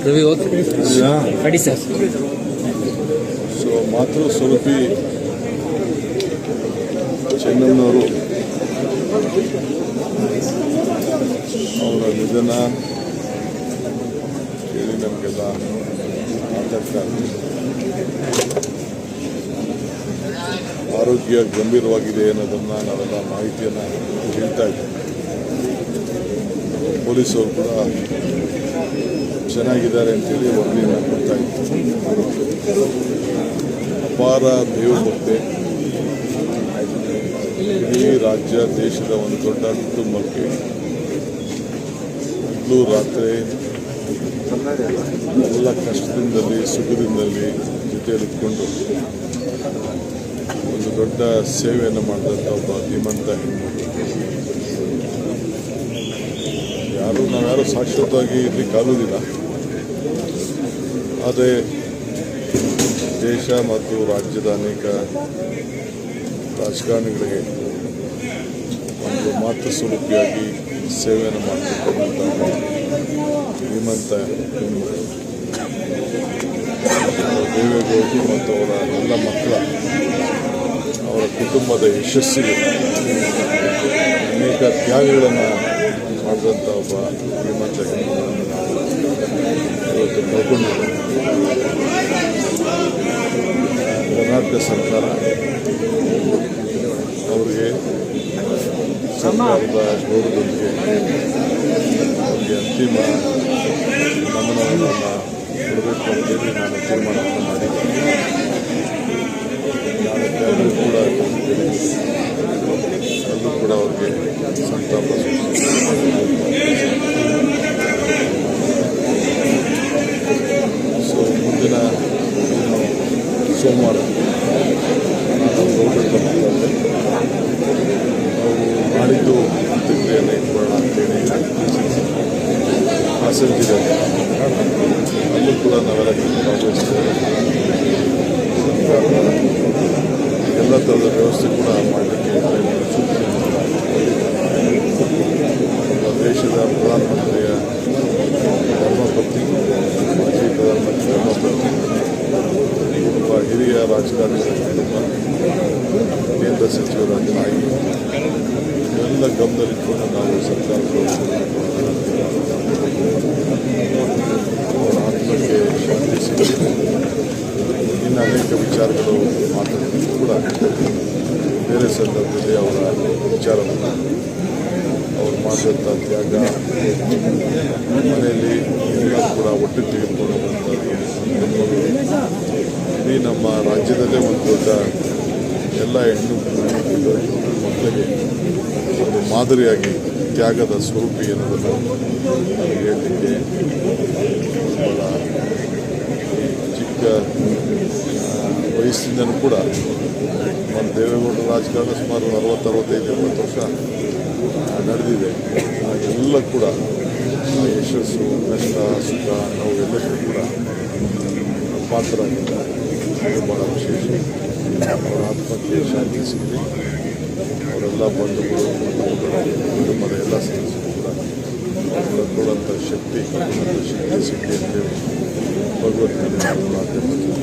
Ravi okay ready sir. So ಮಾತೃ ಸ್ವರೂಪಿ ಚೆನ್ನಮ್ಮನವರು ಅವರ ನಿಧನ ಕೇಳಿ ನಮಗೆಲ್ಲ ಆತಂಕ. ಆರೋಗ್ಯ ಗಂಭೀರವಾಗಿದೆ ಅನ್ನೋದನ್ನು ನಾವೆಲ್ಲ ಮಾಹಿತಿಯನ್ನು ಹೇಳ್ತಾ ಇದ್ದೀವಿ. ಪೊಲೀಸರು ಕೂಡ ಚೆನ್ನಾಗಿದ್ದಾರೆ ಅಂತೇಳಿ ವರದಿಯನ್ನು ಕೊಡ್ತಾ ಇದ್ದಾರೆ. ಅಪಾರ ದೈವಭಕ್ತಿ ಇಡೀ ರಾಜ್ಯ ದೇಶದ ಒಂದು ದೊಡ್ಡ ಕುಟುಂಬಕ್ಕೆ ಹಗಲು ರಾತ್ರಿ ಎಲ್ಲ ಕಷ್ಟದಿಂದಲೇ ಸುಖದಿಂದಲೇ ಜೊತೆಯಲ್ಲಿದ್ದುಕೊಂಡು ಒಂದು ದೊಡ್ಡ ಸೇವೆಯನ್ನು ಮಾಡಿದಂಥ ಒಬ್ಬ ಧೀಮಂತ ಹೆಣ್ಣು. ನಾವ್ಯಾರು ಶಾಶ್ವತವಾಗಿ ಇರಲಿಕ್ಕೆ ಆಗೋದಿಲ್ಲ. ಆದರೆ ದೇಶ ಮತ್ತು ರಾಜ್ಯದ ಅನೇಕ ರಾಜಕಾರಣಿಗಳಿಗೆ ಒಂದು ಮಾತೃ ಸ್ವರೂಪಿಯಾಗಿ ಸೇವೆಯನ್ನು ಮಾಡತಕ್ಕಂಥ ಶ್ರೀಮಂತ ದೇವೇಗೌಡರು ಮತ್ತು ಅವರ ಎಲ್ಲ ಮಕ್ಕಳ ಅವರ ಕುಟುಂಬದ ಯಶಸ್ಸಿಗೆ ಅನೇಕ ತ್ಯಾಗಗಳನ್ನು ಮಾಡಿದಂಥ ಒಬ್ಬ ಶ್ರೀಮಂತ ಇವತ್ತು ಕಳ್ಕೊಂಡಿದ್ದಾರೆ. ಕರ್ನಾಟಕ ಸರ್ಕಾರ ಅವರಿಗೆ ಸರ್ಕಾರದ ಗೌರವದೊಂದಿಗೆ ಅವರಿಗೆ ಅಂತಿಮ ನಮನವನ್ನು ಕೊಡಬೇಕು ಅಂತೇಳಿ ನಾನು ತೀರ್ಮಾನವನ್ನು ಮಾಡಿದ್ದೇನೆ. ನಾಳೆ ಕ್ಯಾಬಿನೆಟ್ ಕೂಡ ಅಲ್ಲೂ ಕೂಡ ಅವರಿಗೆ ಸಂತಾಪ ಸೊ ಮುಂದಿನ ಸೋಮವಾರ ನಾನು ಗೌರವ ಮಾತಾಡಿದೆ. ಅವರು ನಾಡಿದ್ದು ಅಂತ್ಯಕ್ರಿಯೆಯನ್ನು ಇಟ್ಕೊಳ್ಳೋಣ ಅಂತೇಳಿ ಆಸಕ್ತಿದ್ದಾರೆ. ಅಲ್ಲೂ ಕೂಡ ನಾವೆಲ್ಲ ಭಾಗವಹಿಸ್ತೇವೆ. ಸರ್ಕಾರದ ಎಲ್ಲ ಥರದ ವ್ಯವಸ್ಥೆ ಕೂಡ ಮಾಡಲಿಕ್ಕೆ ದೇಶದ ಪ್ರಧಾನಮಂತ್ರಿಯ ಧರ್ಮಪತ್ನಿ, ಮಾಜಿ ಪ್ರಧಾನಮಂತ್ರಿ ಧರ್ಮಪತ್ನಿ, ಒಬ್ಬ ಹಿರಿಯ ರಾಜಕಾರಣಿಗಳ ಕುಟುಂಬ, ಕೇಂದ್ರ ಸಚಿವರ ತಾಯಿ ಎಲ್ಲ ಗಮನದಲ್ಲಿಟ್ಕೊಂಡು ನಾವು ಸರ್ಕಾರದ ಅವರ ಆತ್ಮಕ್ಕೆ ಶಾಂತಿ ಸಿಗಲಿ. ಇನ್ನು ಅನೇಕ ವಿಚಾರಗಳು ಮಾತಾಡೋದು ಕೂಡ ಬೇರೆ ಸಂದರ್ಭದಲ್ಲಿ ಅವರ ವಿಚಾರವನ್ನು ಅವರು ಮಾಡಿದಂಥ ತ್ಯಾಗ ಮನೆಯಲ್ಲಿ ಎಲ್ಲ ಕೂಡ ಒಟ್ಟು ತೆಗೆದುಕೊಳ್ಳುವಂಥದ್ದು ಇಡೀ ನಮ್ಮ ರಾಜ್ಯದಲ್ಲೇ ಒಂದು ದೊಡ್ಡ ಎಲ್ಲ ಹೆಣ್ಣು ಮಕ್ಕಳಿಗೆ ಒಂದು ಮಾದರಿಯಾಗಿ ತ್ಯಾಗದ ಸ್ವರೂಪಿ ಅನ್ನೋದನ್ನು ನಾವು ಹೇಳಲಿಕ್ಕೆ ಬಹಳ ಚಿಕ್ಕ ವಯಸ್ಸಿಂದನೂ ಕೂಡ ನಮ್ಮ ದೇವೇಗೌಡರ ರಾಜಕಾರಣ ಸುಮಾರು 60-65 ವರ್ಷ ನಡೆದಿದೆ. ಎಲ್ಲ ಕೂಡ ಯಶಸ್ಸು, ಕಷ್ಟ, ಸುಖ ನಾವು ಎಲ್ಲರಿಗೂ ಕೂಡ ಪಾತ್ರರಾಗಿದ್ದಾರೆ. ಇದು ಭಾಳ ವಿಶೇಷ. ಅವರ ಆತ್ಮಕ್ಕೆ ಶಾಂತಿ ಸಿಗಲಿ. ಅವರೆಲ್ಲ ಬಂಧುಗಳು ಕುಟುಂಬದ ಎಲ್ಲ ಸದಸ್ಯರು ಕೂಡ ಅವರ ಕೊಡುವಂಥ ಶಕ್ತಿ ಸಿಗಲಿ ಅಂತೇಳಿ ಭಗವದ್ಗೀತೆ ಪ್ರಾರ್ಥನೆ ಮಾಡ್ತೀನಿ.